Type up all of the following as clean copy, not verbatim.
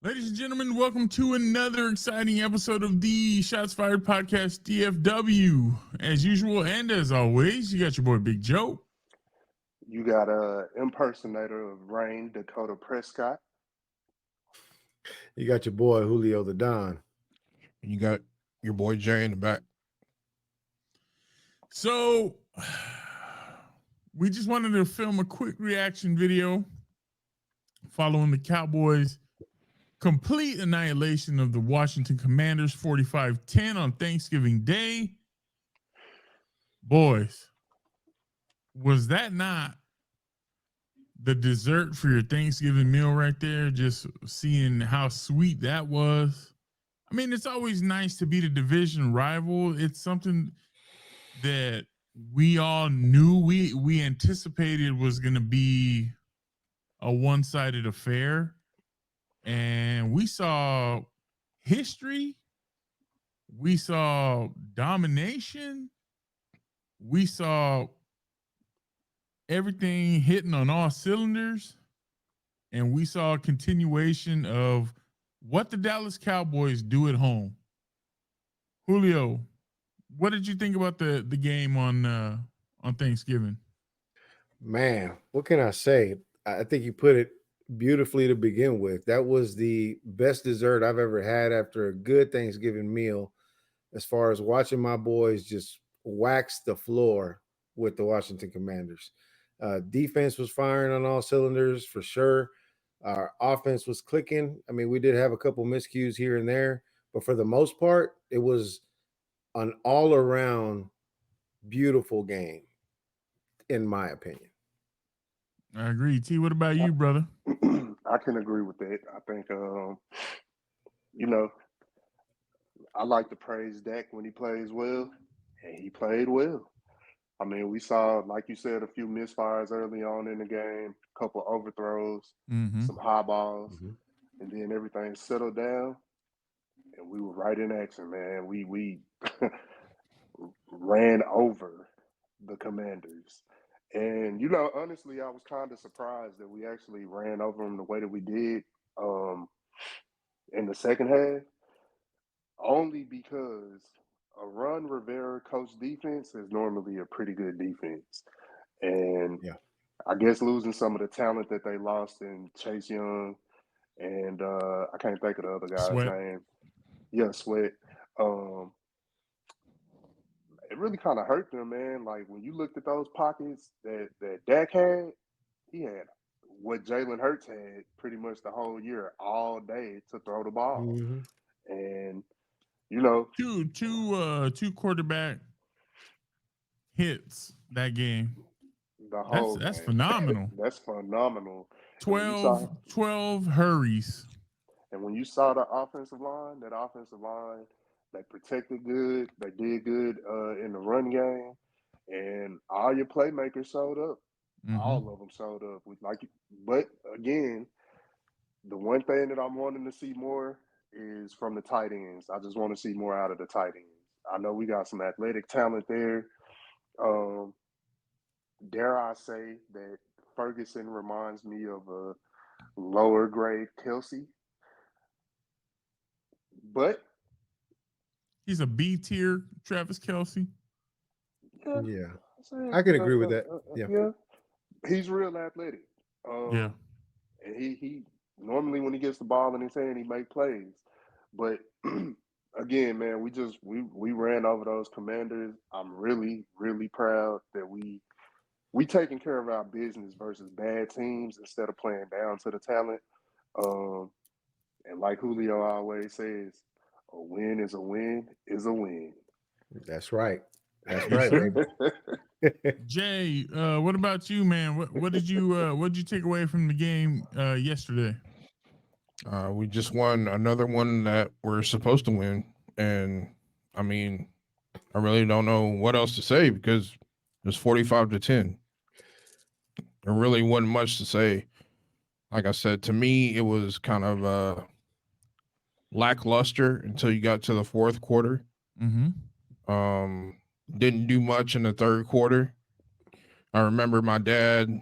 Ladies and gentlemen, welcome to another exciting episode of the Shots Fired Podcast DFW. As usual, and as always, you got your boy Big Joe. You got a impersonator of Rain, Dakota Prescott. You got your boy Julio the Don. And you got your boy Jay in the back. So, we just wanted to film a quick reaction video following the Cowboys' complete annihilation of the Washington Commanders 45-10 on Thanksgiving Day. Boys, was that not the dessert for your Thanksgiving meal right there? Just seeing how sweet that was. I mean, it's always nice to beat a division rival. It's something that we all knew, we anticipated was going to be a one-sided affair. And we saw history. We saw domination. We saw everything hitting on all cylinders. And we saw a continuation of what the Dallas Cowboys do at home. Julio, what did you think about the game on Thanksgiving? Man, what can I say? I think you put it beautifully to begin with. That was the best dessert I've ever had after a good Thanksgiving meal, as far as watching my boys just wax the floor with the Washington Commanders. Defense was firing on all cylinders for sure. Our offense was clicking. I mean, we did have a couple miscues here and there, but for the most part, it was an all-around beautiful game, in my opinion. I agree. T, what about you, brother? I can agree with that. I think, I like to praise Dak when he plays well, and he played well. I mean, we saw, like you said, a few misfires early on in the game, a couple overthrows, some high balls, and then everything settled down, and we were right in action, man. We ran over the Commanders. And, honestly, I was kind of surprised that we actually ran over them the way that we did in the second half, only because a Ron Rivera coach defense is normally a pretty good defense. And I guess losing some of the talent that they lost in Chase Young and I can't think of the other guy's Sweat. name. Yeah, Sweat. It really kind of hurt them, man. Like when you looked at those pockets that Dak had, he had what Jalen Hurts had pretty much the whole year, all day to throw the ball. And two quarterback hits that game. the whole That's game. phenomenal. That's phenomenal. 12 hurries. And when you saw the offensive line, they protected good. They did good in the run game, and all your playmakers showed up. All of them showed up. But again, the one thing that I'm wanting to see more is from the tight ends. I just want to see more out of the tight ends. I know we got some athletic talent there. Dare I say that Ferguson reminds me of a lower grade Kelsey. But he's a B tier Travis Kelce. Yeah. I can agree with that. Yeah. He's real athletic. And he normally when he gets the ball in his hand, he make plays. But again, man, we ran over those Commanders. I'm really, really proud that we taking care of our business versus bad teams instead of playing down to the talent. And like Julio always says, a win is a win is a win. That's right. That's right, baby. Jay, what about you, man? What did you take away from the game yesterday? We just won another one that we're supposed to win. And I mean, I really don't know what else to say because it was 45-10. There really wasn't much to say. Like I said, to me, it was kind of lackluster until you got to the fourth quarter. Didn't do much in the third quarter. I remember my dad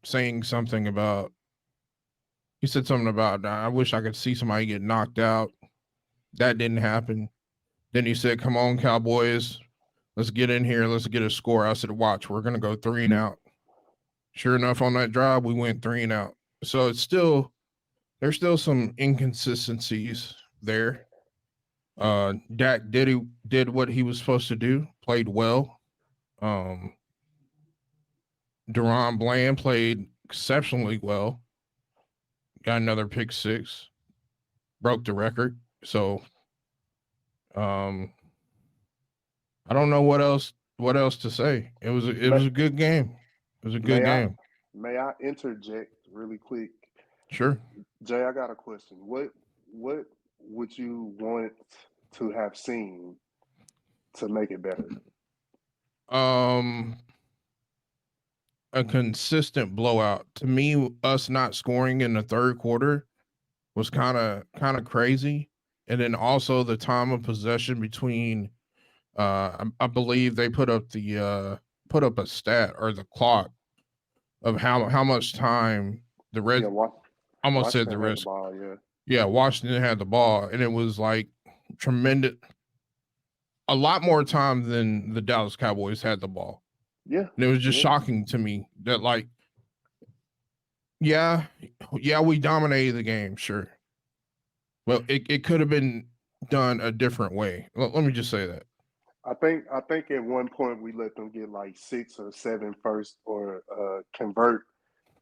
saying something about he said something about, I wish I could see somebody get knocked out. That didn't happen. Then he said, come on, Cowboys. Let's get in here. Let's get a score. I said, watch, we're going to go 3 and out. Sure enough, on that drive, we went 3 and out. So there's still some inconsistencies there. Dak did what he was supposed to do, played well. DaRon Bland played exceptionally well. Got another pick 6, broke the record. So, I don't know what else to say. It was a good game. It was a good game. May I interject really quick? Sure. Jay, I got a question. What would you want to have seen to make it better? A consistent blowout. To me, us not scoring in the third quarter was kind of crazy. And then also the time of possession between I believe they put up a stat or the clock of how much time the Red almost said the rest. Yeah, Washington had the ball, and it was like tremendous, a lot more time than the Dallas Cowboys had the ball. Yeah. And it was just shocking to me that, like, yeah, we dominated the game, sure. Well, it could have been done a different way. Let me just say that. I think at one point we let them get like 6 or 7 first or convert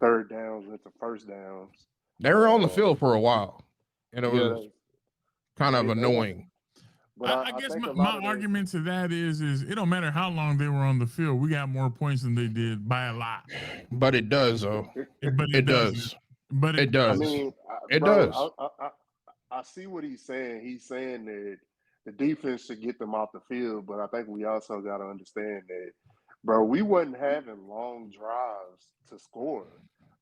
third downs into first downs. They were on the field for a while, and it was kind of annoying. But I guess my argument to that is it don't matter how long they were on the field. We got more points than they did by a lot. But it does, though. It does. But it does. I mean, it bro, does. I see what he's saying. He's saying that the defense should get them off the field, but I think we also got to understand that, bro, we wasn't having long drives to score.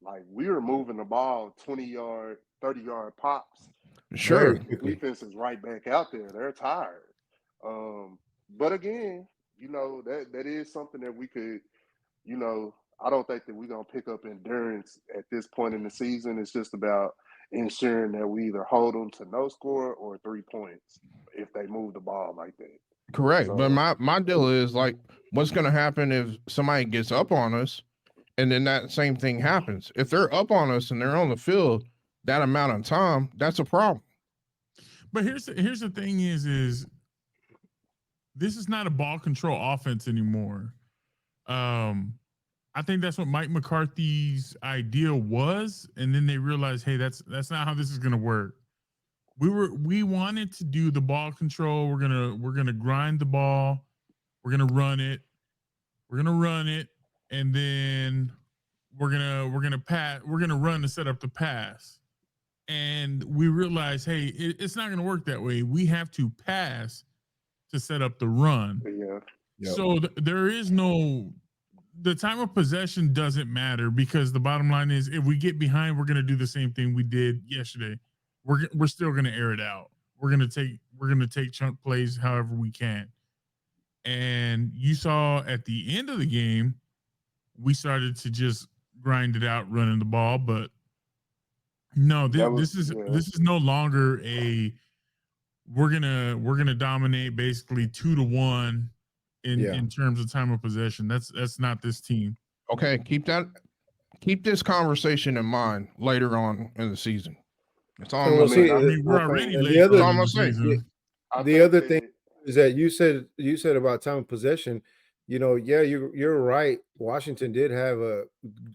Like, we were moving the ball 20-yard, 30-yard pops. Sure. The defense is right back out there. They're tired. But again, you know, that is something that we could, you know, I don't think that we're going to pick up endurance at this point in the season. It's just about ensuring that we either hold them to no score or 3 points if they move the ball like that. Correct. So, but my deal is, like, what's going to happen if somebody gets up on us and then that same thing happens? If they're up on us and they're on the field that amount of time, that's a problem. But here's the thing is this is not a ball control offense anymore. I think that's what Mike McCarthy's idea was, and then they realized, hey, that's not how this is gonna work. We wanted to do the ball control. We're gonna grind the ball. We're gonna run it, and then we're gonna pass. We're gonna run to set up the pass. And we realized, hey, it's not going to work that way. We have to pass to set up the run. Yeah. Yep. So there is the time of possession doesn't matter, because the bottom line is if we get behind, we're going to do the same thing we did yesterday. We're still going to air it out. We're going to take chunk plays however we can. And you saw at the end of the game, we started to just grind it out running the ball, but no, this is no longer a we're gonna dominate basically 2-1 in terms of time of possession. That's not this team. Okay, keep this conversation in mind later on in the season. That's all I'm saying. I mean, we're already late in the season. The other thing is that you said about time of possession. You know, yeah, you're right. Washington did have a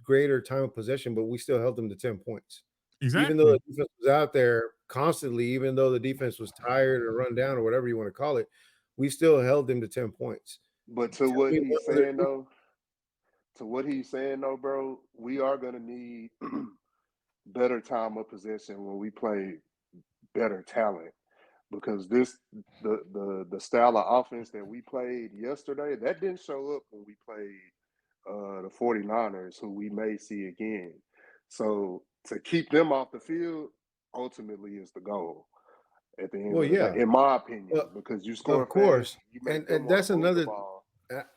greater time of possession, but we still held them to 10 points. Exactly. Even though the defense was out there constantly, even though the defense was tired or run down or whatever you want to call it, we still held them to 10 points. But to what he's saying though, bro, we are gonna need better time of possession when we play better talent. Because the style of offense that we played yesterday, that didn't show up when we played the 49ers, who we may see again. So to keep them off the field ultimately is the goal at the end of the day, in my opinion, because you score, of course, fast, and that's another.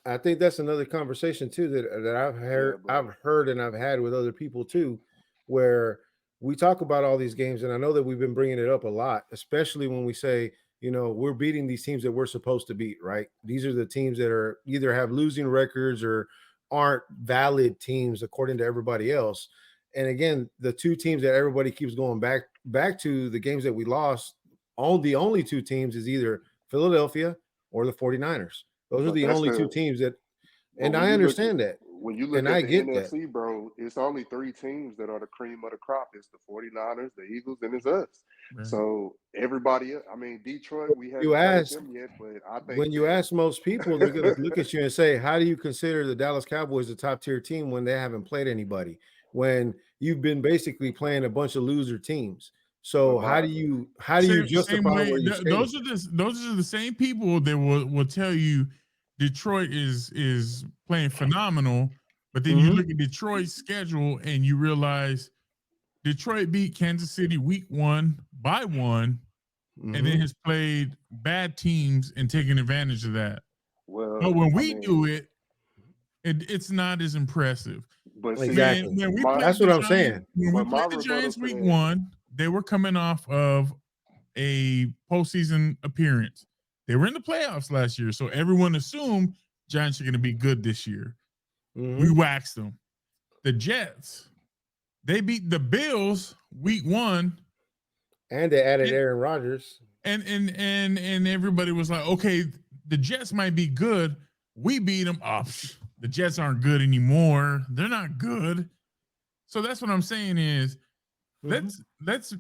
I think that's another conversation too that I've heard and I've had with other people too, where we talk about all these games, and I know that we've been bringing it up a lot, especially when we say, we're beating these teams that we're supposed to beat, right? These are the teams that are either have losing records or aren't valid teams according to everybody else. And again, the two teams that everybody keeps going back to, the games that we lost, the only two teams is either Philadelphia or the 49ers. Those are But the that's only two the teams that, but and when I you look understand that, when you look and at I the get that. NFC, bro, it's only 3 teams that are the cream of the crop. It's the 49ers, the Eagles, and it's us. Right. So everybody, I mean, Detroit, we You haven't played ask them yet, but I think when you that ask most people, they're going to look at you and say, "How do you consider the Dallas Cowboys a top tier team when they haven't played anybody? When you've been basically playing a bunch of loser teams? So but how do you Same justify way. where you stand?" Those are the same people that will tell you Detroit is playing phenomenal, but then you Mhm. look at Detroit's schedule and you realize Detroit beat Kansas City week 1 by 1, and then Mhm. has played bad teams and taken advantage of that. But well, when I we mean, do it, it's not as impressive. but see, Exactly. When we my played That's the what I'm Giants, saying. when we but my played the rebuttal Giants to week that, 1, they were coming off of a postseason appearance. They were in the playoffs last year, so everyone assumed Giants are going to be good this year. We Mhm. waxed them. The Jets, they beat the Bills week 1, And they added and Aaron Rodgers. and everybody was like, okay, the Jets might be good. We beat them. Oh, the Jets aren't good anymore. They're not good. So that's what I'm saying is Mhm. let's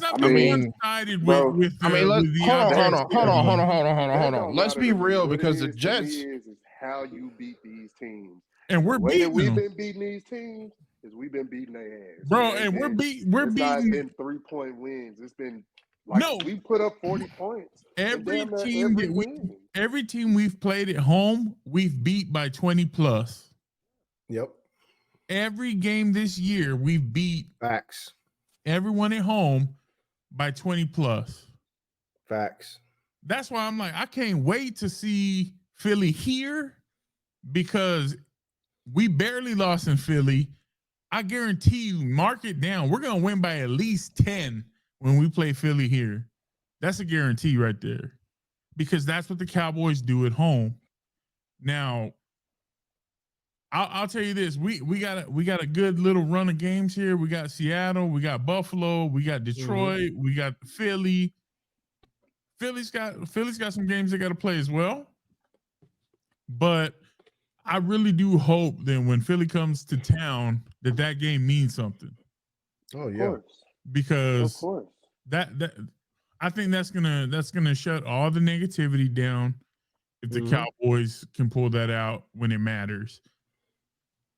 not I be I mean, mean, one-sided bro, let with the hold on, hold that outcome on, hold on, schedule. hold on, hold on, hold on, that hold on. don't Let's matter be to me. real What it because the is to me Jets. is how you beat these teams. And And the we're way that beating we've them, been beating these teams is we've been beating their ass. It bro. ain't And been we're it's not beating been 3-point wins. It's been like no we put up 40 points in every damn near team every that win. every team we've played at home, we've beat by 20 plus. Yep. Every game this year, we've beat Facts. everyone at home by 20 plus. Facts. That's why I'm like, I can't wait to see Philly here because we barely lost in Philly. I guarantee you, mark it down. We're gonna win by at least 10 when we play Philly here. That's a guarantee right there. Because that's what the Cowboys do at home. Now, I'll tell you this: we got a good little run of games here. We got Seattle, we got Buffalo, we got Mhm. Detroit, we got Philly. Philly's got some games they got to play as well. But I really do hope that when Philly comes to town, that game means something Oh Of yeah. course. Of because course. that I think that's gonna shut all the negativity down if the Mhm. Cowboys can pull that out when it matters.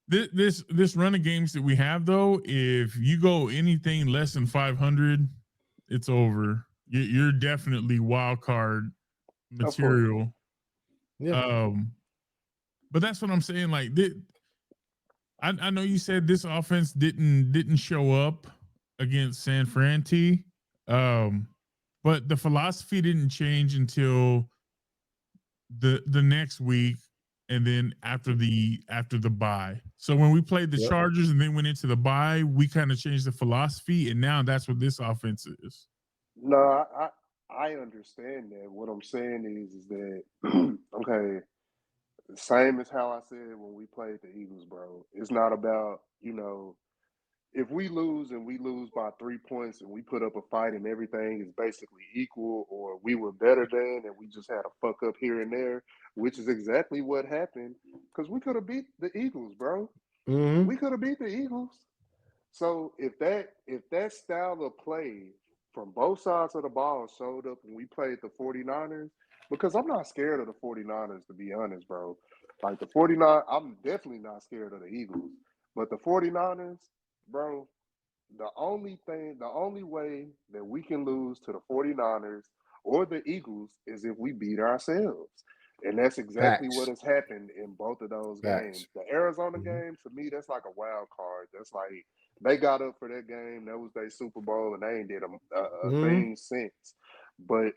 This run of games that we have though, if you go anything less than 500, it's over. You're definitely wild card Of course. material. Yeah. Um, but that's what I'm saying. Like, I know you said this offense didn't show up against San Fran T, um, but the philosophy didn't change until the next week, and then after the bye. So when we played the Yep. Chargers and then went into the bye, we kind of changed the philosophy, and now that's what this offense is. No, I understand that. What I'm saying is that okay, same as how I said when we played the Eagles, bro. It's not about, if we lose and we lose by 3 points and we put up a fight and everything is basically equal, or we were better than and we just had a fuck up here and there, which is exactly what happened. Because we could have beat the Eagles, bro. Mhm. We could have beat the Eagles. So if that style of play from both sides of the ball showed up when we played the 49ers, because I'm not scared of the 49ers, to be honest, bro. Like the 49, I'm definitely not scared of the Eagles. But the 49ers, bro, the only way that we can lose to the 49ers or the Eagles is if we beat ourselves. And that's exactly what Facts. has happened in both of those games. Facts. The Arizona Mhm. game, to me, that's like a wild card. That's like they got up for that game. That was their Super Bowl, and they ain't did a Mhm. thing since. But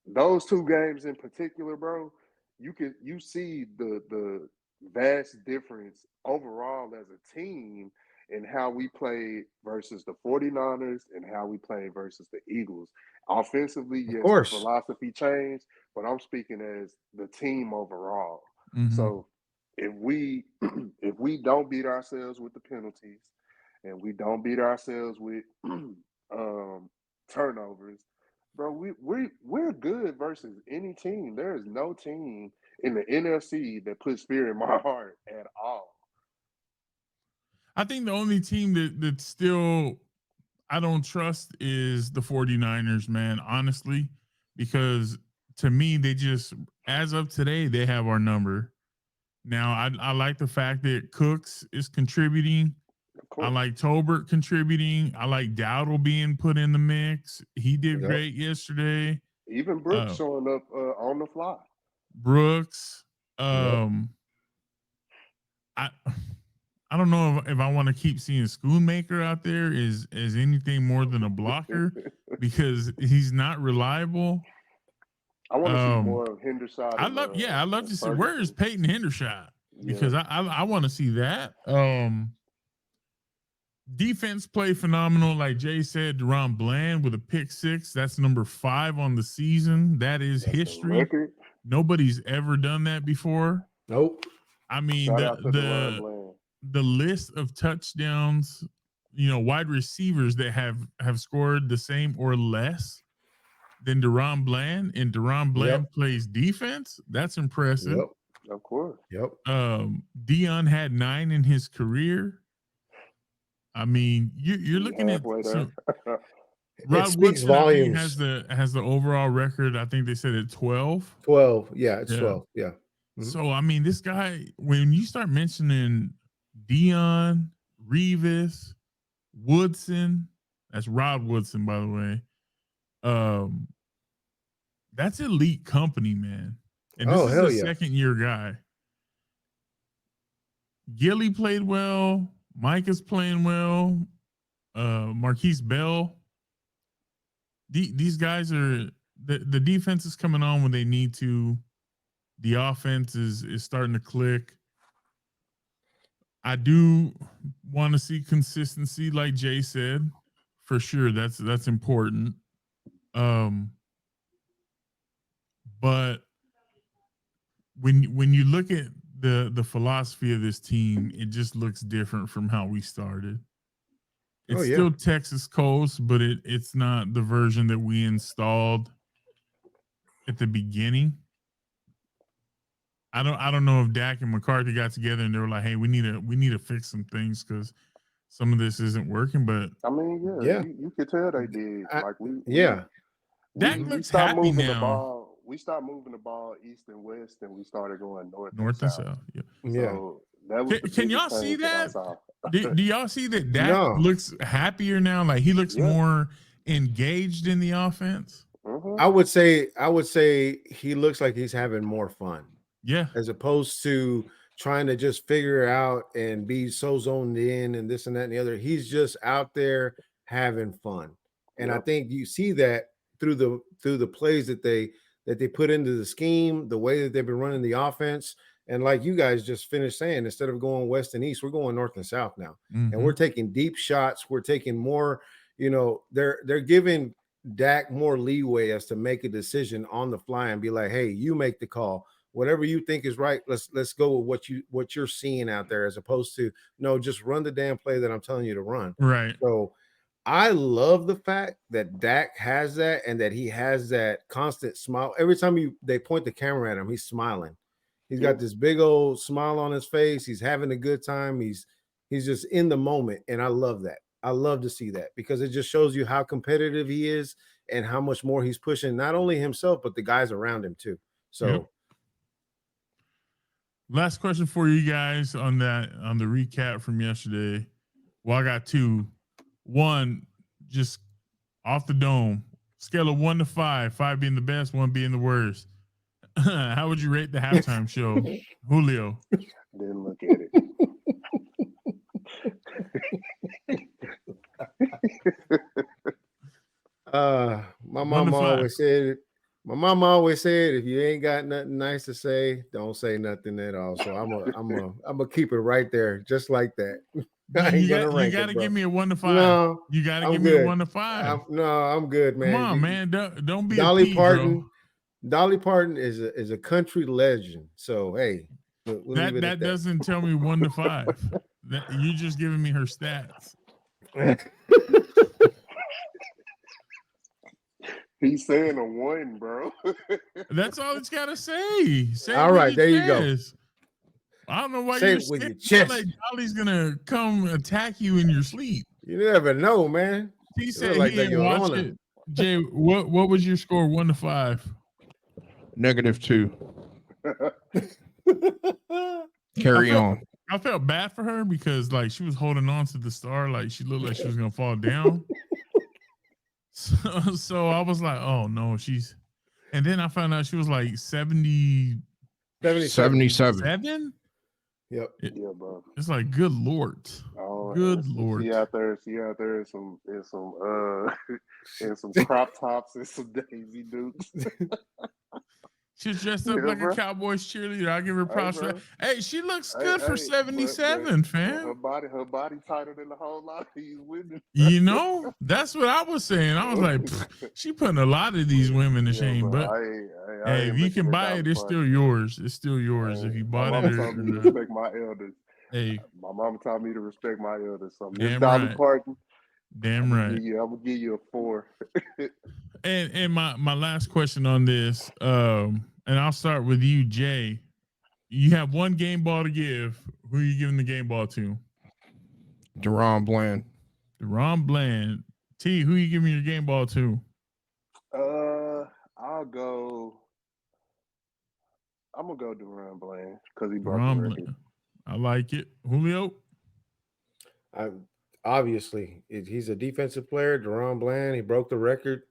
those two games in particular, bro, you see the vast difference overall as a team, in how we played versus the 49ers and how we played versus the Eagles. Offensively, Of yes, the course. philosophy changed, but I'm speaking as the team overall. Mhm. So if we if we don't beat ourselves with the penalties and we don't beat ourselves with turnovers, bro, we're good versus any team. There is no team in the NFC that puts fear in my heart at all. I think the only team that still I don't trust is the 49ers, man, honestly, because to me, they just, as of today, they have our number. Now, I like the fact that Cooks is contributing. Of I course. like Tolbert contributing. I like Dowdle being put in the mix. He did Yep. great yesterday. Even Brooks showing up on the fly. Brooks. Yep. I I don't know if I want to keep seeing Schoonmaker out there as anything more than a blocker because he's not reliable. I want to see Um, more of Hendershot I and love to see where is Ferguson. Peyton Hendershot Yeah, because I want to see that. Defense play phenomenal, like Jay said. DaRon Bland with a pick 6. That's number 5 on the season. That is that's a history. record. Nobody's ever done that before. Nope. I mean Shout out to DaRon Bland. the list of touchdowns, wide receivers that have scored the same or less than DaRon Bland, and DaRon Bland Yep. plays defense. That's impressive. Yep. Of course. Yep. Dion had 9 in his career. I mean, you're looking at halfway there. some. It Rod speaks Woodson, I think, volumes. has the overall record. I think they said at 12. 12. Yeah, it's Yeah. 12. Yeah. Mhm. So I mean, this guy, when you start mentioning Dion, Revis, Woodson, that's Rod Woodson, by the way. That's elite company, man. And this Oh, is hell a yeah. second-year guy. Gilly played well. Mike is playing well. Marquise Bell. These guys are the defense is coming on when they need to. The offense is starting to click. I do want to see consistency, like Jay said, for sure. That's important. But when you look at the philosophy of this team, it just looks different from how we started. It's Oh, yeah. still Texas Coast, but it's not the version that we installed at the beginning. I don't know if Dak and McCarthy got together and they were like, "Hey, we need to fix some things because some of this isn't working." But I mean, Yeah. you could tell they did. Like Yeah. Dak we looks stopped happy moving the now. ball. We stopped moving the ball east and west, and we started going north North and and south. south. Yeah. Yeah. So that was the Can y'all biggest see change that I that? saw. Do y'all see that Dak No. looks happier now? Like he looks Yeah. more engaged in the offense. Mhm. I would say he looks like he's having more fun Yeah. as opposed to trying to just figure out and be so zoned in and this and that and the other. He's just out there having fun. And I Yep. think you see that through the plays that they put into the scheme, the way that they've been running the offense. And like you guys just finished saying, instead of going west and east, we're going north and south now. And we're taking deep shots. We're taking more, they're giving Dak more leeway as to make a decision on the fly and be like, hey, you make the call. Whatever you think is right, let's go with what you're seeing out there, as opposed to no, just run the damn play that I'm telling you to run. Right. So I love the fact that Dak has that and that he has that constant smile. Every time they point the camera at him, he's smiling. He's got this big old smile on his face. He's having a good time. He's just in the moment. And I love that. I love to see that because it just shows you how competitive he is and how much more he's pushing not only himself, but the guys around him too. So Yep. Last question for you guys on the recap from yesterday. Well, I got 2. One, just off the dome, scale of 1 to 5, 5 being the best, 1 being the worst. How would you rate the halftime show, Julio? Didn't look at it. My mama always said if you ain't got nothing nice to say, don't say nothing at all. So I'm gonna keep it right there, just like that. I ain't gonna you rank got to it, bro. give me a 1 to 5. No, You got to I'm give me a good. 1 to 5. I'm good, man. Come on, man. Don't be Dolly a P, Parton. bro. Dolly Parton is a country legend. So hey, we'll leave it at That doesn't tell me 1 to 5. You just giving me her stats. He's saying a 1, bro. That's all it's got to say. Say All right, there you go. I don't know why Say you're it with scared. your chest. Like Dolly's gonna come attack you in your sleep. You never know, man. He You said look like he that didn't watch Yolanda. it. Jay, what was your score? 1 to 5. -2. Carry on. I felt bad for her because like she was holding on to the star, like she looked like she was gonna fall down. So I was like, oh no, and then I found out she was like 77. 77. Yep. Yeah, bro. It's like, good Lord. Oh, Good Lord. She out there in some in some crop tops and some Daisy Dukes. She's dressed up like bro. a Cowboys cheerleader. I give her props for that. Hey, she looks good for but 77, fam. her body tighter than a whole lot of these women. You know, that's what I was saying. I was like, she putting a lot of these women to shame. Bro, But I hey, if you can buy it, it's still yours. It's still yours. If you bought it, taught me to respect my elders. Hey, my mama taught me to respect my elders. So damn Dolly right. Parton, Damn right. I'm gonna give you a 4. And my last question on this, and I'll start with you, Jay. You have one game ball to give. Who are you giving the game ball to? DaRon Bland. DaRon Bland. T, who are you giving your game ball to? I'm gonna go DaRon Bland because he broke the record. I like it. Julio? Obviously, he's a defensive player. DaRon Bland, he broke the record,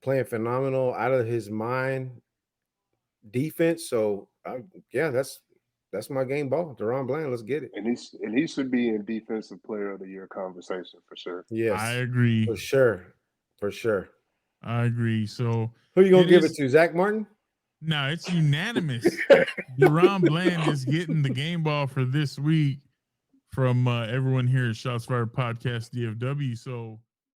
playing phenomenal, out of his mind defense. So yeah, that's my game ball. DaRon Bland, let's get it. And he should be in defensive player of the year conversation for sure. Yes, I agree. For sure. I agree. So who you gonna give it to? Zach Martin? No, it's unanimous. DaRon Bland is getting the game ball for this week from everyone here at Shots Fired Podcast DFW. So